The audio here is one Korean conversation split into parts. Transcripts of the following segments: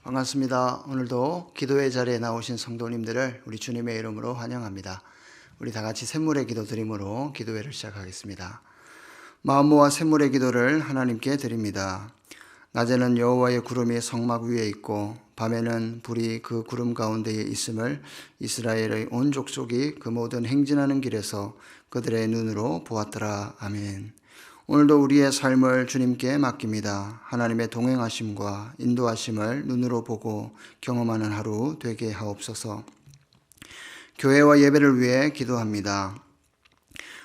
반갑습니다. 오늘도 기도의 자리에 나오신 성도님들을 우리 주님의 이름으로 환영합니다. 우리 다 같이 샘물의 기도 드림으로 기도회를 시작하겠습니다. 마음 모아 샘물의 기도를 하나님께 드립니다. 낮에는 여호와의 구름이 성막 위에 있고 밤에는 불이 그 구름 가운데에 있음을 이스라엘의 온 족속이 그 모든 행진하는 길에서 그들의 눈으로 보았더라. 아멘. 오늘도 우리의 삶을 주님께 맡깁니다. 하나님의 동행하심과 인도하심을 눈으로 보고 경험하는 하루 되게 하옵소서. 교회와 예배를 위해 기도합니다.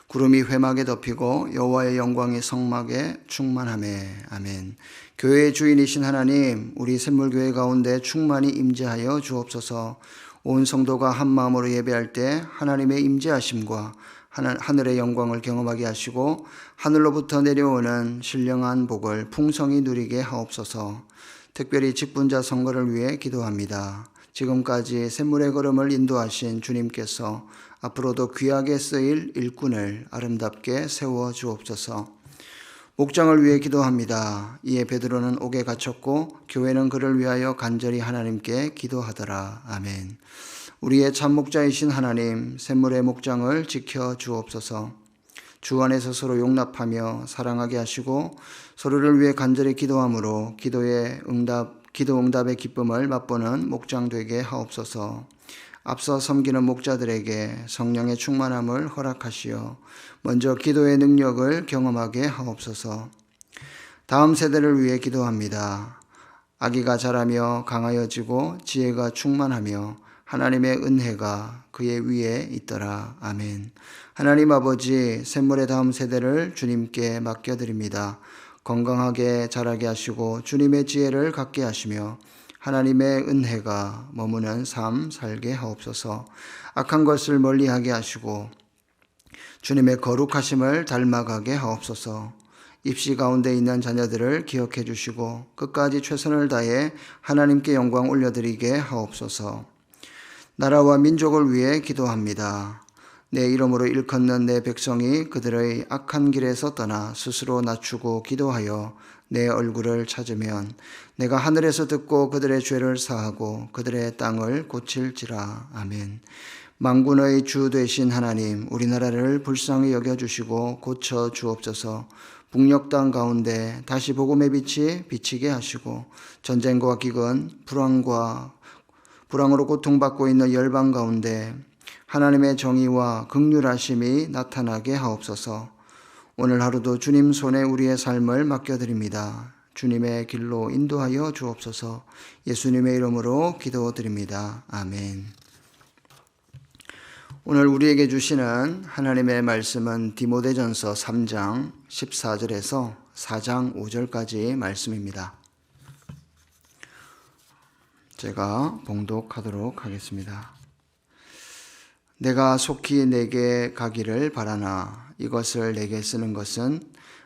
구름이 회막에 덮이고 여호와의 영광이 성막에 충만하매. 아멘. 교회의 주인이신 하나님, 우리 샘물교회 가운데 충만히 임재하여 주옵소서. 온 성도가 한 마음으로 예배할 때 하나님의 임재하심과 하늘의 영광을 경험하게 하시고 하늘로부터 내려오는 신령한 복을 풍성히 누리게 하옵소서. 특별히 직분자 선거를 위해 기도합니다. 지금까지 샘물의 걸음을 인도하신 주님께서 앞으로도 귀하게 쓰일 일꾼을 아름답게 세워 주옵소서. 목장을 위해 기도합니다. 이에 베드로는 옥에 갇혔고 교회는 그를 위하여 간절히 하나님께 기도하더라. 아멘. 우리의 참 목자이신 하나님, 샘물의 목장을 지켜 주옵소서. 주 안에서 서로 용납하며 사랑하게 하시고 서로를 위해 간절히 기도함으로 기도 응답의 기쁨을 맛보는 목장 되게 하옵소서. 앞서 섬기는 목자들에게 성령의 충만함을 허락하시어 먼저 기도의 능력을 경험하게 하옵소서. 다음 세대를 위해 기도합니다. 아기가 자라며 강하여지고 지혜가 충만하며 하나님의 은혜가 그의 위에 있더라. 아멘. 하나님 아버지, 샘물의 다음 세대를 주님께 맡겨드립니다. 건강하게 자라게 하시고 주님의 지혜를 갖게 하시며 하나님의 은혜가 머무는 삶 살게 하옵소서. 악한 것을 멀리하게 하시고 주님의 거룩하심을 닮아가게 하옵소서. 입시 가운데 있는 자녀들을 기억해 주시고 끝까지 최선을 다해 하나님께 영광 올려드리게 하옵소서. 나라와 민족을 위해 기도합니다. 내 이름으로 일컫는 내 백성이 그들의 악한 길에서 떠나 스스로 낮추고 기도하여 내 얼굴을 찾으면 내가 하늘에서 듣고 그들의 죄를 사하고 그들의 땅을 고칠지라. 아멘. 만군의 주 되신 하나님, 우리나라를 불쌍히 여겨주시고 고쳐 주옵소서. 북녘 땅 가운데 다시 복음의 빛이 비치게 하시고 전쟁과 기근, 불황으로 고통받고 있는 열방 가운데 하나님의 정의와 긍휼하심이 나타나게 하옵소서. 오늘 하루도 주님 손에 우리의 삶을 맡겨드립니다. 주님의 길로 인도하여 주옵소서. 예수님의 이름으로 기도드립니다. 아멘. 오늘 우리에게 주시는 하나님의 말씀은 디모데전서 3장 14절에서 4장 5절까지 말씀입니다. 제가 봉독하도록 하겠습니다. 내가 속히 내게 가기를 바라나 이것을 내게 쓰는 것은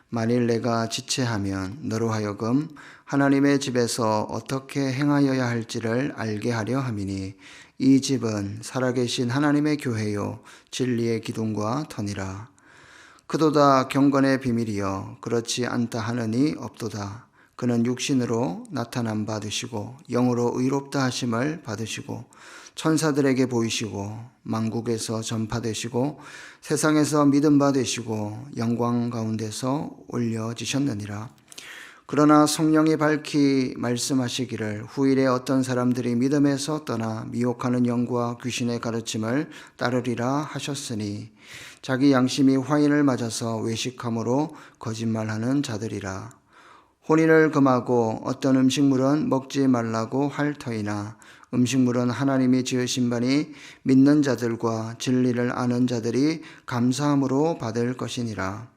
만일 내가 지체하면 너로 하여금 하나님의 집에서 어떻게 행하여야 할지를 알게 하려 함이니 이 집은 살아계신 하나님의 교회요 진리의 기둥과 터니라. 그도다 경건의 비밀이여 그렇지 않다 하느니 없도다. 그는 육신으로 나타남 받으시고 영으로 의롭다 하심을 받으시고 천사들에게 보이시고 만국에서 전파되시고 세상에서 믿음 받으시고 영광 가운데서 올려지셨느니라. 그러나 성령이 밝히 말씀하시기를 후일에 어떤 사람들이 믿음에서 떠나 미혹하는 영과 귀신의 가르침을 따르리라 하셨으니 자기 양심이 화인을 맞아서 외식함으로 거짓말하는 자들이라. 혼인을 금하고 어떤 음식물은 먹지 말라고 할 터이나 음식물은 하나님이 지으신 바니 믿는 자들과 진리를 아는 자들이 감사함으로 받을 것이니라.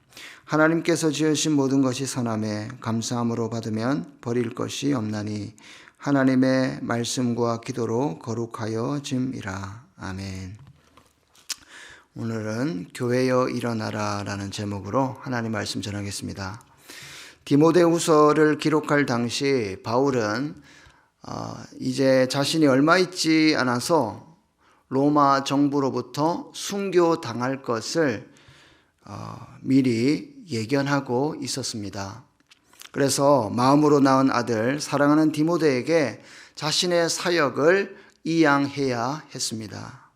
하나님께서 지으신 모든 것이 선함에 감사함으로 받으면 버릴 것이 없나니 하나님의 말씀과 기도로 거룩하여 짐이라. 아멘. 오늘은 교회여 일어나라 라는 제목으로 하나님 말씀 전하겠습니다. 디모데후서를 기록할 당시 바울은 이제 자신이 얼마 있지 않아서 로마 정부로부터 순교당할 것을 미리 예견하고 있었습니다. 그래서 마음으로 낳은 아들 사랑하는 디모데에게 자신의 사역을 이양해야 했습니다.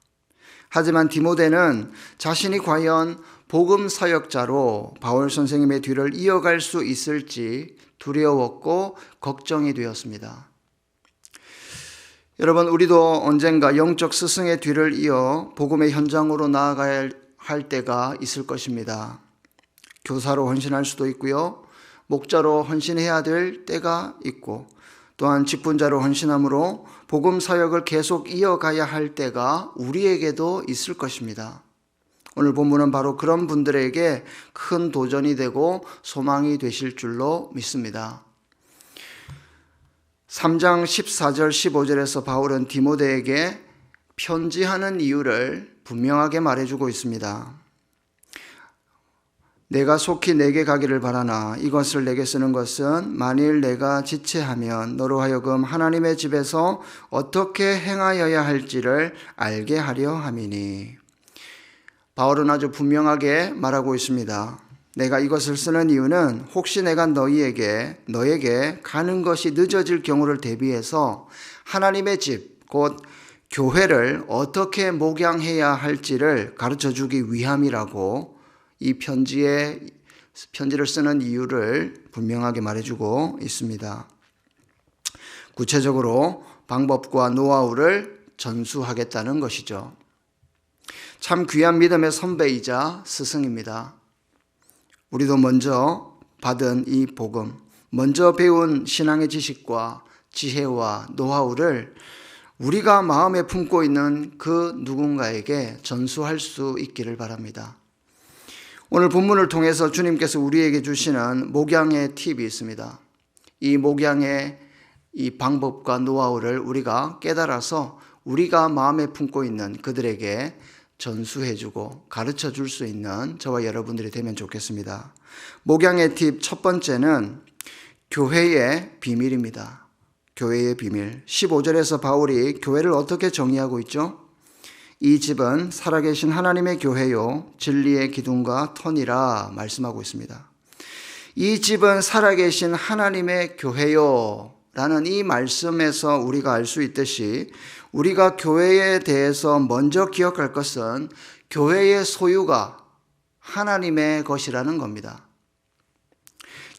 하지만 디모데는 자신이 과연 복음 사역자로 바울 선생님의 뒤를 이어갈 수 있을지 두려웠고 걱정이 되었습니다. 여러분, 우리도 언젠가 영적 스승의 뒤를 이어 복음의 현장으로 나아가야 할 때가 있을 것입니다. 교사로 헌신할 수도 있고요, 목자로 헌신해야 될 때가 있고, 또한 직분자로 헌신함으로 복음 사역을 계속 이어가야 할 때가 우리에게도 있을 것입니다. 오늘 본문은 바로 그런 분들에게 큰 도전이 되고 소망이 되실 줄로 믿습니다. 3장 14절 15절에서 바울은 디모데에게 편지하는 이유를 분명하게 말해주고 있습니다. 내가 속히 내게 가기를 바라나 이것을 내게 쓰는 것은 만일 내가 지체하면 너로 하여금 하나님의 집에서 어떻게 행하여야 할지를 알게 하려 함이니. 바울은 아주 분명하게 말하고 있습니다. 내가 이것을 쓰는 이유는 혹시 내가 너에게 가는 것이 늦어질 경우를 대비해서 하나님의 집, 곧 교회를 어떻게 목양해야 할지를 가르쳐 주기 위함이라고 이 편지를 쓰는 이유를 분명하게 말해주고 있습니다. 구체적으로 방법과 노하우를 전수하겠다는 것이죠. 참 귀한 믿음의 선배이자 스승입니다. 우리도 먼저 받은 이 복음, 먼저 배운 신앙의 지식과 지혜와 노하우를 우리가 마음에 품고 있는 그 누군가에게 전수할 수 있기를 바랍니다. 오늘 본문을 통해서 주님께서 우리에게 주시는 목양의 팁이 있습니다. 이 목양의 이 방법과 노하우를 우리가 깨달아서 우리가 마음에 품고 있는 그들에게 전수해주고 가르쳐 줄 수 있는 저와 여러분들이 되면 좋겠습니다. 목양의 팁 첫 번째는 교회의 비밀입니다. 교회의 비밀. 15절에서 바울이 교회를 어떻게 정의하고 있죠? 이 집은 살아계신 하나님의 교회요 진리의 기둥과 터니라 말씀하고 있습니다. 이 집은 살아계신 하나님의 교회요 라는 이 말씀에서 우리가 알 수 있듯이 우리가 교회에 대해서 먼저 기억할 것은 교회의 소유가 하나님의 것이라는 겁니다.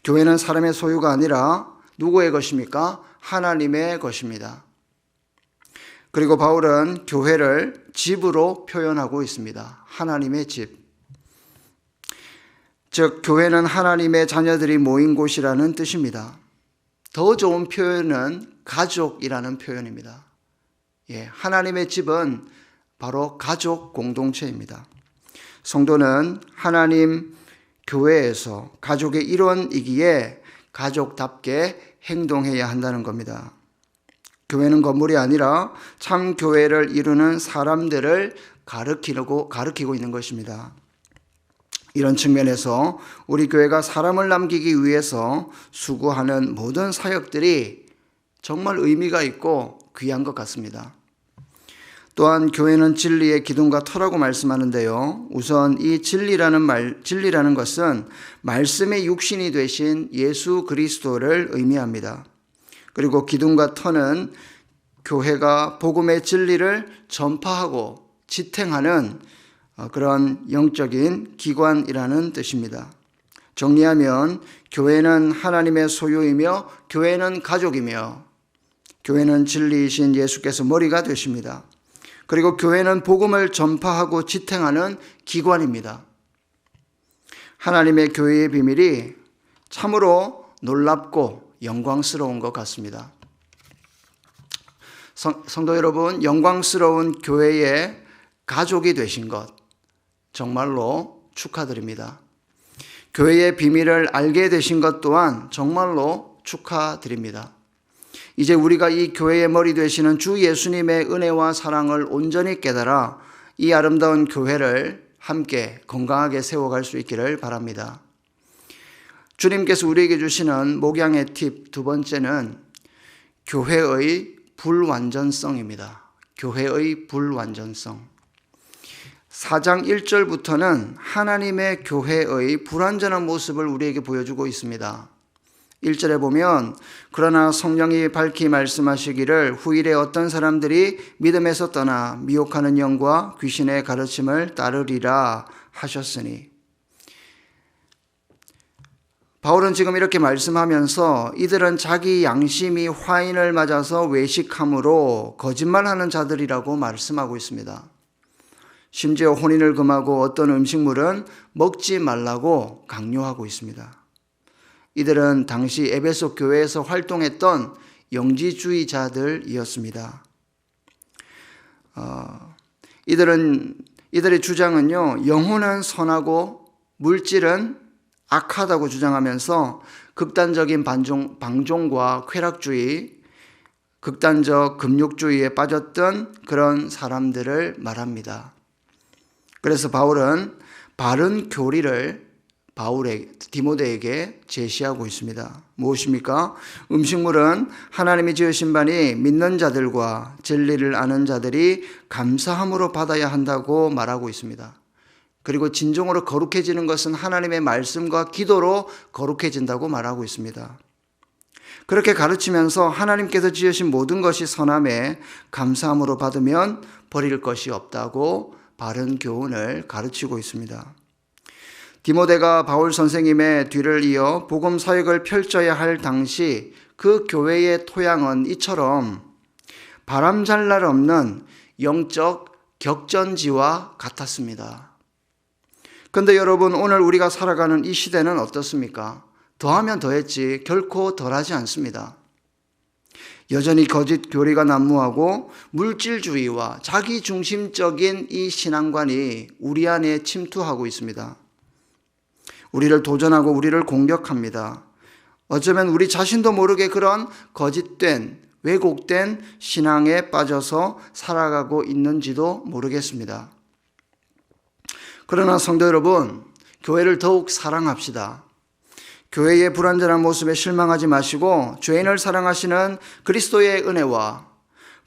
교회는 사람의 소유가 아니라 누구의 것입니까? 하나님의 것입니다. 그리고 바울은 교회를 집으로 표현하고 있습니다. 하나님의 집. 즉, 교회는 하나님의 자녀들이 모인 곳이라는 뜻입니다. 더 좋은 표현은 가족이라는 표현입니다. 하나님의 집은 바로 가족 공동체입니다. 성도는 하나님 교회에서 가족의 일원이기에 가족답게 행동해야 한다는 겁니다. 교회는 건물이 아니라 참 교회를 이루는 사람들을 가르치고 있는 것입니다. 이런 측면에서 우리 교회가 사람을 남기기 위해서 수고하는 모든 사역들이 정말 의미가 있고 귀한 것 같습니다. 또한 교회는 진리의 기둥과 터라고 말씀하는데요. 우선 이 진리라는 것은 말씀의 육신이 되신 예수 그리스도를 의미합니다. 그리고 기둥과 터는 교회가 복음의 진리를 전파하고 지탱하는 그런 영적인 기관이라는 뜻입니다. 정리하면 교회는 하나님의 소유이며 교회는 가족이며 교회는 진리이신 예수께서 머리가 되십니다. 그리고 교회는 복음을 전파하고 지탱하는 기관입니다. 하나님의 교회의 비밀이 참으로 놀랍고 영광스러운 것 같습니다. 성도 여러분, 영광스러운 교회의 가족이 되신 것 정말로 축하드립니다. 교회의 비밀을 알게 되신 것 또한 정말로 축하드립니다. 이제 우리가 이 교회의 머리 되시는 주 예수님의 은혜와 사랑을 온전히 깨달아 이 아름다운 교회를 함께 건강하게 세워갈 수 있기를 바랍니다. 주님께서 우리에게 주시는 목양의 팁 두 번째는 교회의 불완전성입니다. 교회의 불완전성. 4장 1절부터는 하나님의 교회의 불완전한 모습을 우리에게 보여주고 있습니다. 1절에 보면 그러나 성령이 밝히 말씀하시기를 후일에 어떤 사람들이 믿음에서 떠나 미혹하는 영과 귀신의 가르침을 따르리라 하셨으니, 바울은 지금 이렇게 말씀하면서 이들은 자기 양심이 화인을 맞아서 외식함으로 거짓말하는 자들이라고 말씀하고 있습니다. 심지어 혼인을 금하고 어떤 음식물은 먹지 말라고 강요하고 있습니다. 이들은 당시 에베소 교회에서 활동했던 영지주의자들이었습니다. 이들의 주장은요, 영혼은 선하고 물질은 악하다고 주장하면서 극단적인 방종과 쾌락주의, 극단적 금욕주의에 빠졌던 그런 사람들을 말합니다. 그래서 바울은 바른 교리를 디모데에게 제시하고 있습니다. 무엇입니까? 음식물은 하나님이 지으신 바니 믿는 자들과 진리를 아는 자들이 감사함으로 받아야 한다고 말하고 있습니다. 그리고 진정으로 거룩해지는 것은 하나님의 말씀과 기도로 거룩해진다고 말하고 있습니다. 그렇게 가르치면서 하나님께서 지으신 모든 것이 선함에 감사함으로 받으면 버릴 것이 없다고 바른 교훈을 가르치고 있습니다. 디모데가 바울 선생님의 뒤를 이어 복음 사역을 펼쳐야 할 당시 그 교회의 토양은 이처럼 바람잘 날 없는 영적 격전지와 같았습니다. 그런데 여러분, 오늘 우리가 살아가는 이 시대는 어떻습니까? 더하면 더했지 결코 덜하지 않습니다. 여전히 거짓 교리가 난무하고 물질주의와 자기중심적인 이 신앙관이 우리 안에 침투하고 있습니다. 우리를 도전하고 우리를 공격합니다. 어쩌면 우리 자신도 모르게 그런 거짓된, 왜곡된 신앙에 빠져서 살아가고 있는지도 모르겠습니다. 그러나 성도 여러분, 교회를 더욱 사랑합시다. 교회의 불완전한 모습에 실망하지 마시고 죄인을 사랑하시는 그리스도의 은혜와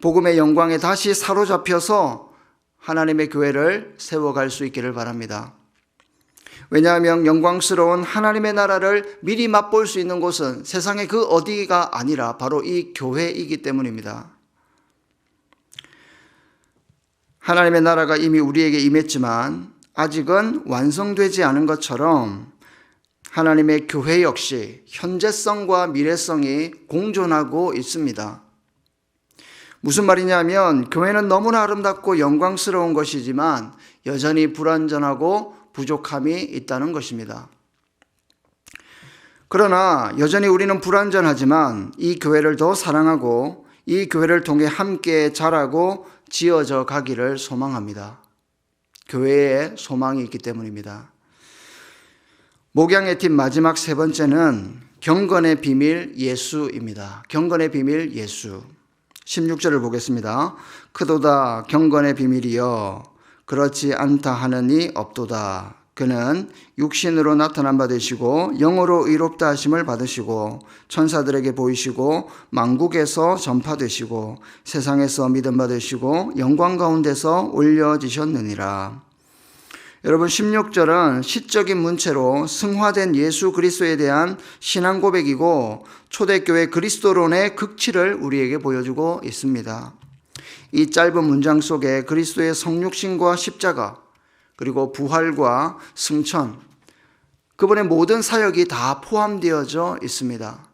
복음의 영광에 다시 사로잡혀서 하나님의 교회를 세워갈 수 있기를 바랍니다. 왜냐하면 영광스러운 하나님의 나라를 미리 맛볼 수 있는 곳은 세상의 그 어디가 아니라 바로 이 교회이기 때문입니다. 하나님의 나라가 이미 우리에게 임했지만 아직은 완성되지 않은 것처럼 하나님의 교회 역시 현재성과 미래성이 공존하고 있습니다. 무슨 말이냐면 교회는 너무나 아름답고 영광스러운 것이지만 여전히 불완전하고 부족함이 있다는 것입니다. 그러나 여전히 우리는 불완전하지만 이 교회를 더 사랑하고 이 교회를 통해 함께 자라고 지어져 가기를 소망합니다. 교회에 소망이 있기 때문입니다. 목양의 팁 마지막 세 번째는 경건의 비밀 예수입니다. 경건의 비밀 예수. 16절을 보겠습니다. 크도다 경건의 비밀이여 그렇지 않다 하느니 없도다. 그는 육신으로 나타난 바 되시고 영으로 의롭다 하심을 받으시고 천사들에게 보이시고 만국에서 전파되시고 세상에서 믿음 받으시고 영광 가운데서 올려지셨느니라. 여러분, 16절은 시적인 문체로 승화된 예수 그리스도에 대한 신앙 고백이고 초대교회 그리스도론의 극치를 우리에게 보여주고 있습니다. 이 짧은 문장 속에 그리스도의 성육신과 십자가, 그리고 부활과 승천, 그분의 모든 사역이 다 포함되어져 있습니다.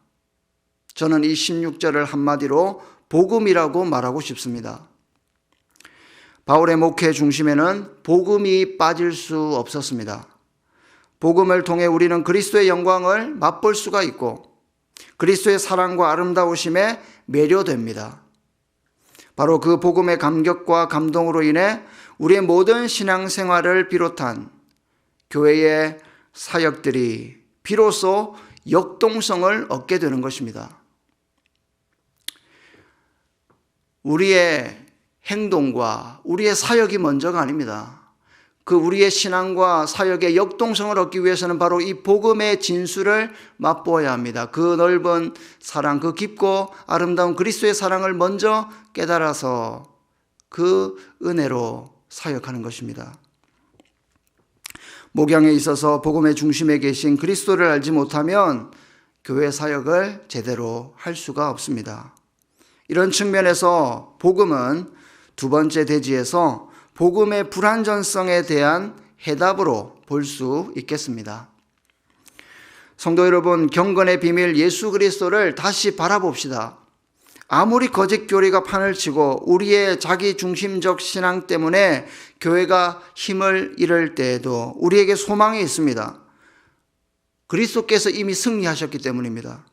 저는 이 16절을 한마디로 복음이라고 말하고 싶습니다. 바울의 목회 중심에는 복음이 빠질 수 없었습니다. 복음을 통해 우리는 그리스도의 영광을 맛볼 수가 있고 그리스도의 사랑과 아름다우심에 매료됩니다. 바로 그 복음의 감격과 감동으로 인해 우리의 모든 신앙생활을 비롯한 교회의 사역들이 비로소 역동성을 얻게 되는 것입니다. 우리의 행동과 우리의 사역이 먼저가 아닙니다. 그 우리의 신앙과 사역의 역동성을 얻기 위해서는 바로 이 복음의 진수를 맛보아야 합니다. 그 넓은 사랑, 그 깊고 아름다운 그리스도의 사랑을 먼저 깨달아서 그 은혜로 사역하는 것입니다. 목양에 있어서 복음의 중심에 계신 그리스도를 알지 못하면 교회 사역을 제대로 할 수가 없습니다. 이런 측면에서 복음은 두 번째 대지에서 복음의 불완전성에 대한 해답으로 볼 수 있겠습니다. 성도 여러분, 경건의 비밀 예수 그리스도를 다시 바라봅시다. 아무리 거짓 교리가 판을 치고 우리의 자기 중심적 신앙 때문에 교회가 힘을 잃을 때에도 우리에게 소망이 있습니다. 그리스도께서 이미 승리하셨기 때문입니다.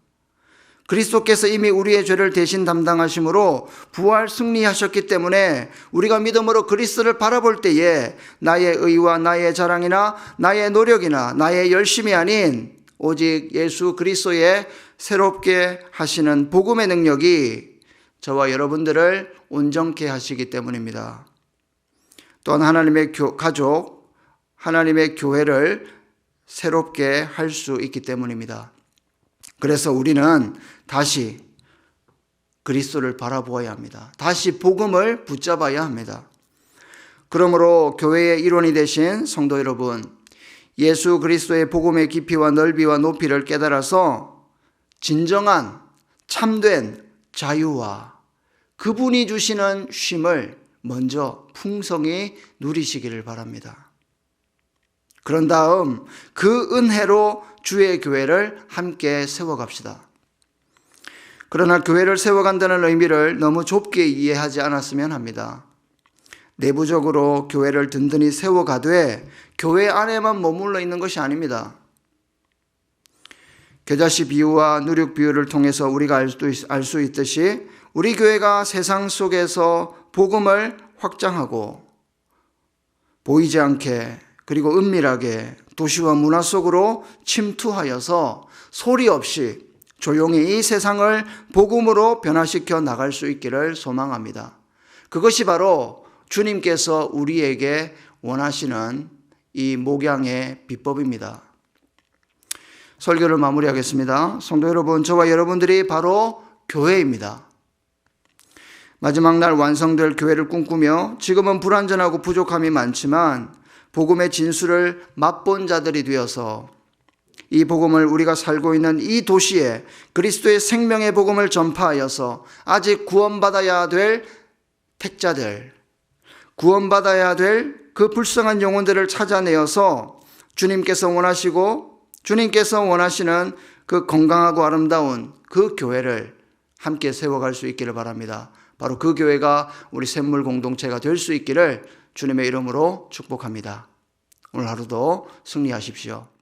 그리스도께서 이미 우리의 죄를 대신 담당하심으로 부활 승리하셨기 때문에 우리가 믿음으로 그리스도를 바라볼 때에 나의 의와 나의 자랑이나 나의 노력이나 나의 열심이 아닌 오직 예수 그리스도의 새롭게 하시는 복음의 능력이 저와 여러분들을 온전케 하시기 때문입니다. 또한 하나님의 가족, 하나님의 교회를 새롭게 할 수 있기 때문입니다. 그래서 우리는 다시 그리스도를 바라보아야 합니다. 다시 복음을 붙잡아야 합니다. 그러므로 교회의 일원이 되신 성도 여러분, 예수 그리스도의 복음의 깊이와 넓이와 높이를 깨달아서 진정한 참된 자유와 그분이 주시는 쉼을 먼저 풍성히 누리시기를 바랍니다. 그런 다음 그 은혜로 주의 교회를 함께 세워갑시다. 그러나 교회를 세워간다는 의미를 너무 좁게 이해하지 않았으면 합니다. 내부적으로 교회를 든든히 세워가되 교회 안에만 머물러 있는 것이 아닙니다. 겨자씨 비유와 누룩 비유를 통해서 우리가 알 수 있듯이 우리 교회가 세상 속에서 복음을 확장하고 보이지 않게 그리고 은밀하게 도시와 문화 속으로 침투하여서 소리 없이 조용히 이 세상을 복음으로 변화시켜 나갈 수 있기를 소망합니다. 그것이 바로 주님께서 우리에게 원하시는 이 목양의 비법입니다. 설교를 마무리하겠습니다. 성도 여러분, 저와 여러분들이 바로 교회입니다. 마지막 날 완성될 교회를 꿈꾸며 지금은 불완전하고 부족함이 많지만 복음의 진수를 맛본 자들이 되어서 이 복음을 우리가 살고 있는 이 도시에 그리스도의 생명의 복음을 전파하여서 아직 구원받아야 될 택자들, 구원받아야 될 그 불쌍한 영혼들을 찾아내어서 주님께서 원하시는 그 건강하고 아름다운 그 교회를 함께 세워갈 수 있기를 바랍니다. 바로 그 교회가 우리 샘물 공동체가 될 수 있기를 주님의 이름으로 축복합니다. 오늘 하루도 승리하십시오.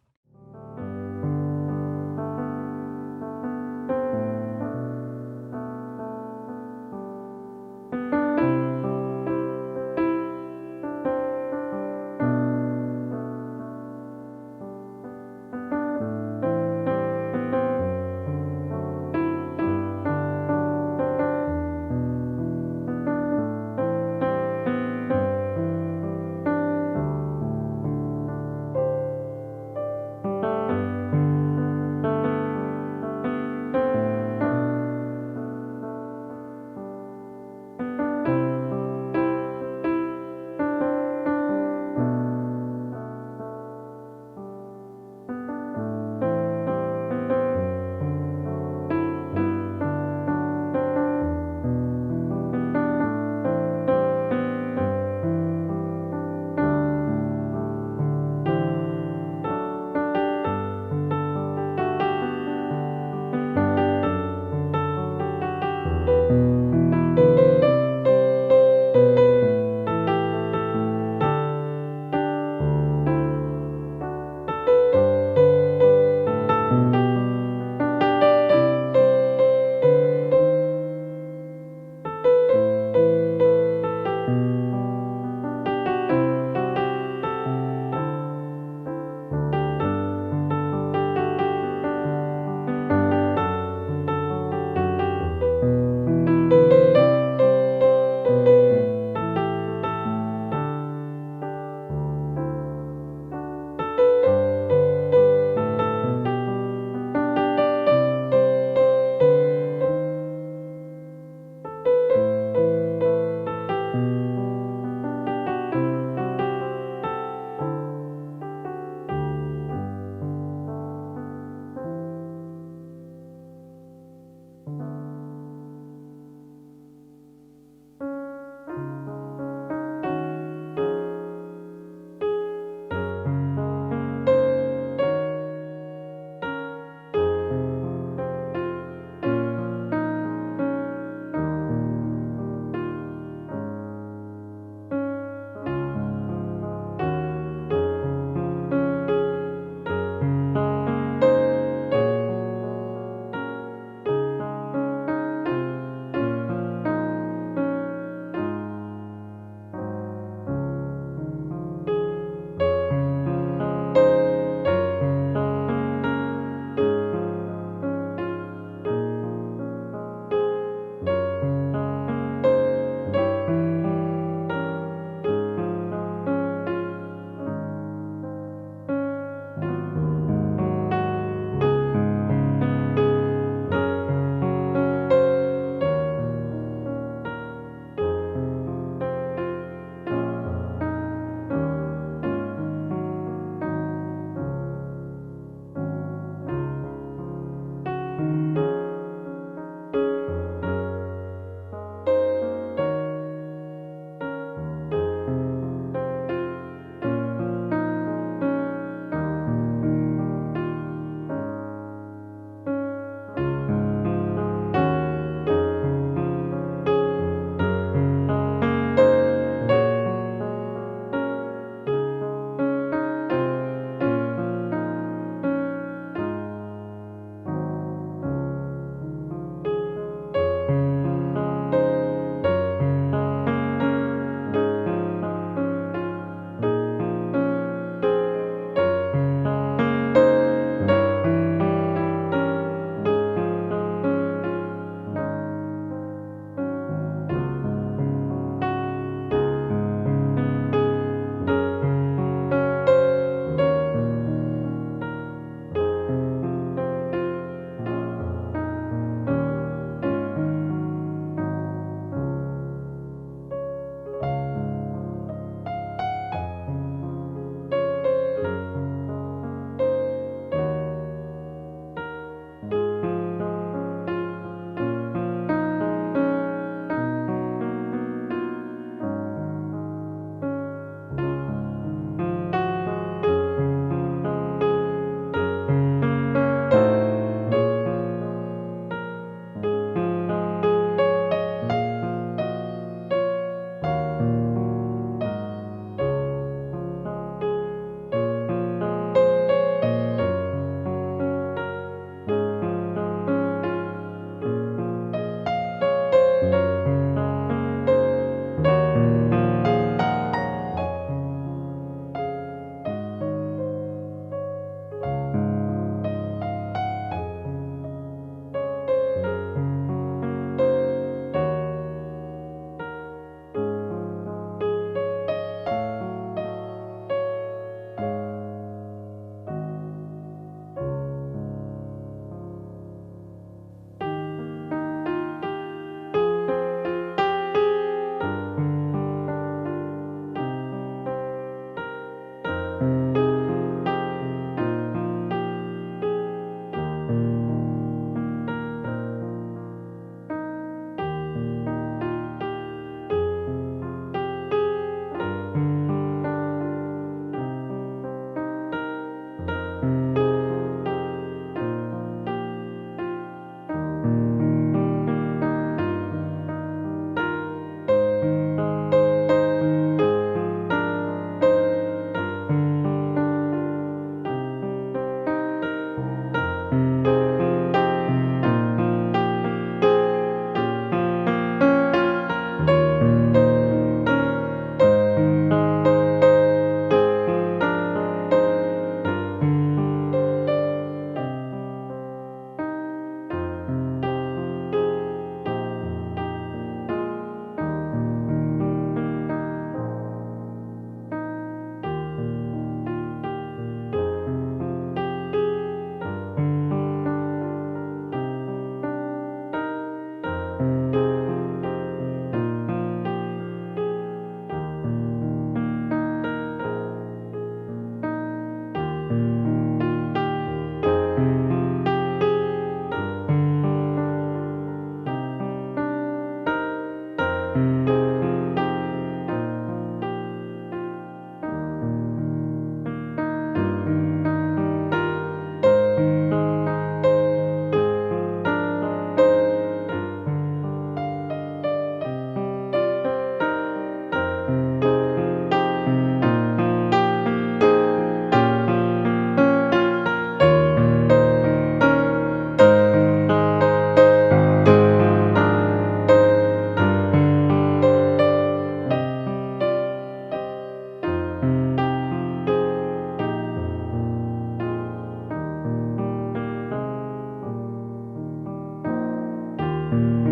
주님.